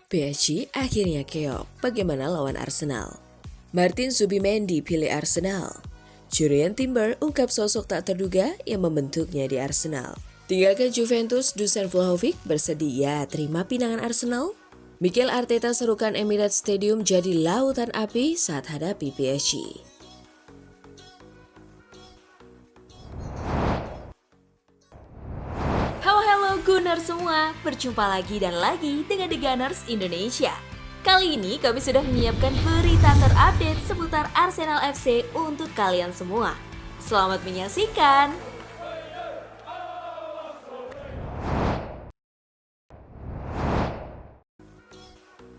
PSG akhirnya keok, bagaimana lawan Arsenal? Martin Zubimendi pilih Arsenal. Jurrien Timber ungkap sosok tak terduga yang membentuknya di Arsenal. Tinggalkan Juventus, Dusan Vlahovic bersedia terima pinangan Arsenal? Mikel Arteta serukan Emirates Stadium jadi lautan api saat hadapi PSG. Halo Gunners semua, berjumpa lagi dan lagi dengan The Gunners Indonesia. Kali ini kami sudah menyiapkan berita terupdate seputar Arsenal FC untuk kalian semua. Selamat menyaksikan!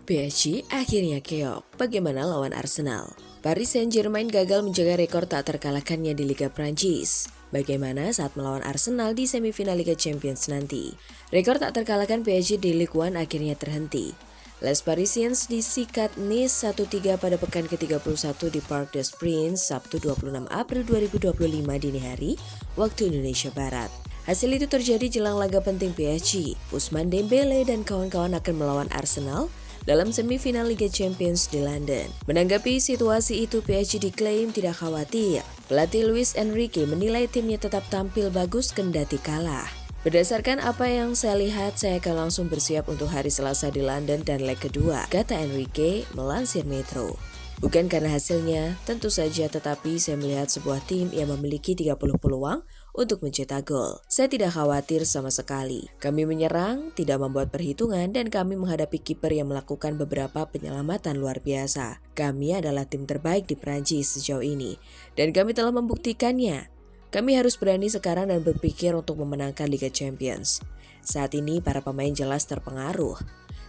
PSG akhirnya keok, bagaimana lawan Arsenal? Paris Saint-Germain gagal menjaga rekor tak terkalahkannya di Liga Prancis. Bagaimana saat melawan Arsenal di semifinal Liga Champions nanti? Rekor tak terkalahkan PSG di Ligue 1 akhirnya terhenti. Les Parisiens disikat Nice 1-3 pada pekan ke-31 di Parc des Princes Sabtu 26 April 2025 dini hari, waktu Indonesia Barat. Hasil itu terjadi jelang laga penting PSG. Ousmane Dembélé dan kawan-kawan akan melawan Arsenal dalam semifinal Liga Champions di London. Menanggapi situasi itu, PSG diklaim tidak khawatir. Pelatih Luis Enrique menilai timnya tetap tampil bagus kendati kalah. Berdasarkan apa yang saya lihat, saya akan langsung bersiap untuk hari Selasa di London dan leg kedua, kata Enrique melansir Metro. Bukan karena hasilnya, tentu saja, tetapi saya melihat sebuah tim yang memiliki 30 peluang untuk mencetak gol. Saya tidak khawatir sama sekali. Kami menyerang, tidak membuat perhitungan, dan kami menghadapi kiper yang melakukan beberapa penyelamatan luar biasa. Kami adalah tim terbaik di Prancis sejauh ini, dan kami telah membuktikannya. Kami harus berani sekarang dan berpikir untuk memenangkan Liga Champions. Saat ini para pemain jelas terpengaruh.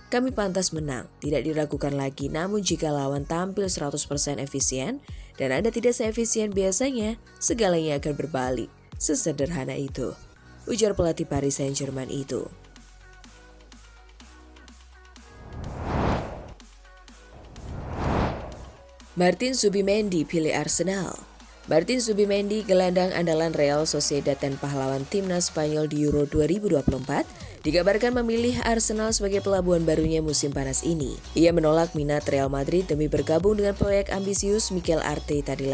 Kami pantas menang, tidak diragukan lagi, namun jika lawan tampil 100% efisien dan Anda tidak seefisien biasanya, segalanya akan berbalik. Sesederhana itu, ujar pelatih Paris Saint-Germain itu. Martin Zubimendi pilih Arsenal. Martin Zubimendi, gelandang andalan Real Sociedad dan pahlawan timnas Spanyol di Euro 2024, dikabarkan memilih Arsenal sebagai pelabuhan barunya musim panas ini. Ia menolak minat Real Madrid demi bergabung dengan proyek ambisius Mikel Arteta di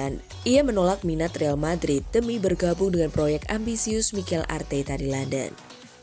London.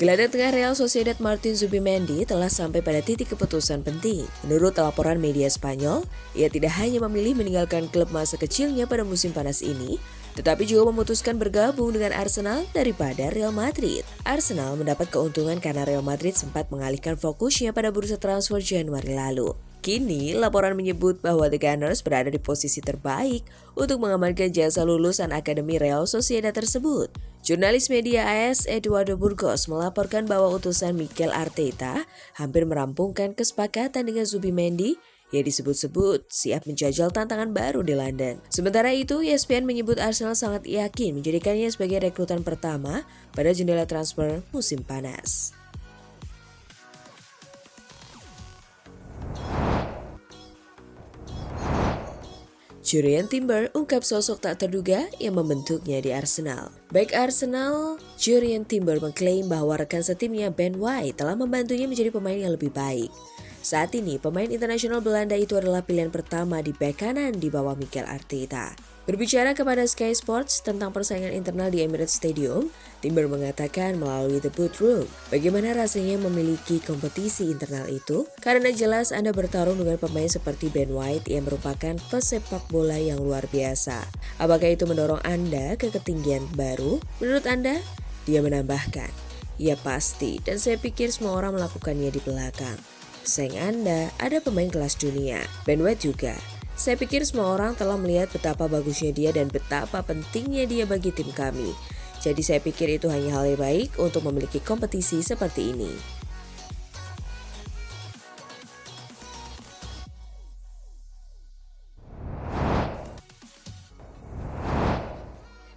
Gelandang tengah Real Sociedad Martin Zubimendi telah sampai pada titik keputusan penting. Menurut laporan media Spanyol, ia tidak hanya memilih meninggalkan klub masa kecilnya pada musim panas ini, tetapi juga memutuskan bergabung dengan Arsenal daripada Real Madrid. Arsenal mendapat keuntungan karena Real Madrid sempat mengalihkan fokusnya pada bursa transfer Januari lalu. Kini, laporan menyebut bahwa The Gunners berada di posisi terbaik untuk mengamankan jasa lulusan Akademi Real Sociedad tersebut. Jurnalis media AS Eduardo Burgos melaporkan bahwa utusan Mikel Arteta hampir merampungkan kesepakatan dengan Zubimendi yang disebut-sebut siap menjajal tantangan baru di London. Sementara itu, ESPN menyebut Arsenal sangat yakin menjadikannya sebagai rekrutan pertama pada jendela transfer musim panas. Jurrien Timber ungkap sosok tak terduga yang membentuknya di Arsenal. Baik Arsenal, Jurrien Timber mengklaim bahwa rekan setimnya Ben White telah membantunya menjadi pemain yang lebih baik. Saat ini, pemain internasional Belanda itu adalah pilihan pertama di bek kanan di bawah Mikel Arteta. Berbicara kepada Sky Sports tentang persaingan internal di Emirates Stadium, Timber mengatakan melalui The Boot Room, bagaimana rasanya memiliki kompetisi internal itu? Karena jelas Anda bertarung dengan pemain seperti Ben White yang merupakan pesepak bola yang luar biasa. Apakah itu mendorong Anda ke ketinggian baru? Menurut Anda? Dia menambahkan, ya pasti, dan saya pikir semua orang melakukannya di belakang. Sayang Anda, ada pemain kelas dunia. Ben White juga. Saya pikir semua orang telah melihat betapa bagusnya dia dan betapa pentingnya dia bagi tim kami. Jadi saya pikir itu hanya hal yang baik untuk memiliki kompetisi seperti ini.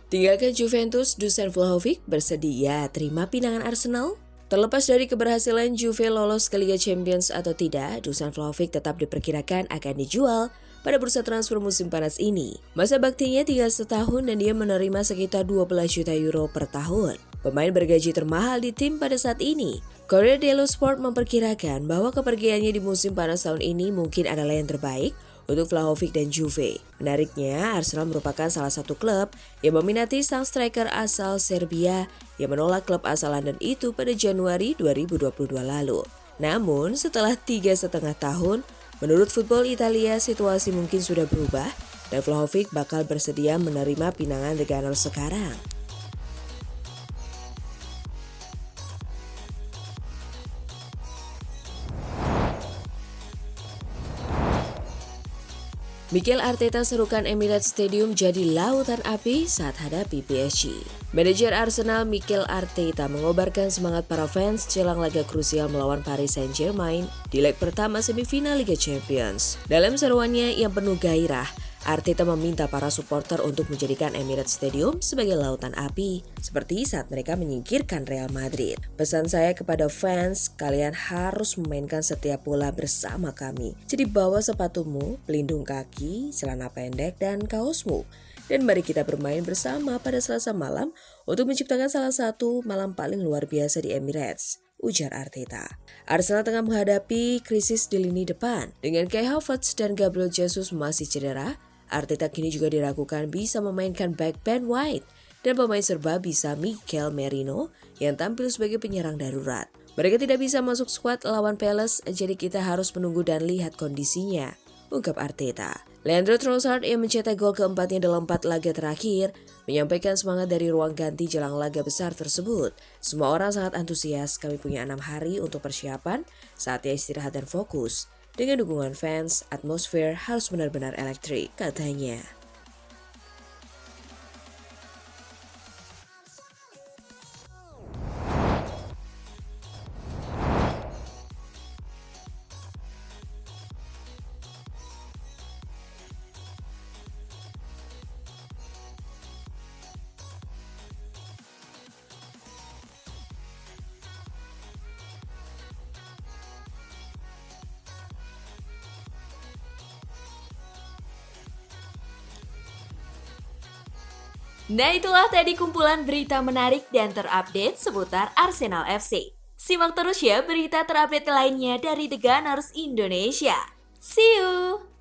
Tinggalkan Juventus, Dusan Vlahovic bersedia terima pinangan Arsenal? Terlepas dari keberhasilan Juve lolos ke Liga Champions atau tidak, Dusan Vlahovic tetap diperkirakan akan dijual pada bursa transfer musim panas ini. Masa baktinya tinggal setahun dan dia menerima sekitar 12 juta euro per tahun. pemain bergaji termahal di tim pada saat ini. Corriere dello Sport memperkirakan bahwa kepergiannya di musim panas tahun ini mungkin adalah yang terbaik untuk Vlahovic dan Juve. Menariknya, Arsenal merupakan salah satu klub yang meminati sang striker asal Serbia yang menolak klub asal London itu pada Januari 2022 lalu. Namun, setelah 3,5 tahun, menurut Football Italia situasi mungkin sudah berubah dan Vlahovic bakal bersedia menerima pinangan The Gunners sekarang. Mikel Arteta serukan Emirates Stadium jadi lautan api saat hadapi PSG. Manajer Arsenal Mikel Arteta mengobarkan semangat para fans jelang laga krusial melawan Paris Saint-Germain di leg pertama semifinal Liga Champions. Dalam seruannya yang penuh gairah, Arteta meminta para supporter untuk menjadikan Emirates Stadium sebagai lautan api, seperti saat mereka menyingkirkan Real Madrid. Pesan saya kepada fans, kalian harus memainkan setiap bola bersama kami. Jadi bawa sepatumu, pelindung kaki, celana pendek, dan kaosmu. Dan mari kita bermain bersama pada Selasa malam untuk menciptakan salah satu malam paling luar biasa di Emirates, ujar Arteta. Arsenal tengah menghadapi krisis di lini depan. Dengan Kai Havertz dan Gabriel Jesus masih cedera, Arteta kini juga diragukan bisa memainkan back Ben White dan pemain serba bisa Mikel Merino yang tampil sebagai penyerang darurat. Mereka tidak bisa masuk skuad lawan Palace, jadi kita harus menunggu dan lihat kondisinya, ungkap Arteta. Leandro Trossard yang mencetak gol keempatnya dalam 4 laga terakhir menyampaikan semangat dari ruang ganti jelang laga besar tersebut. Semua orang sangat antusias, kami punya 6 hari untuk persiapan, saatnya istirahat dan fokus. Dengan dukungan fans, atmosfer harus benar-benar elektrik, katanya. Nah, itulah tadi kumpulan berita menarik dan terupdate seputar Arsenal FC. Simak terus ya berita terupdate lainnya dari The Gunners Indonesia. See you!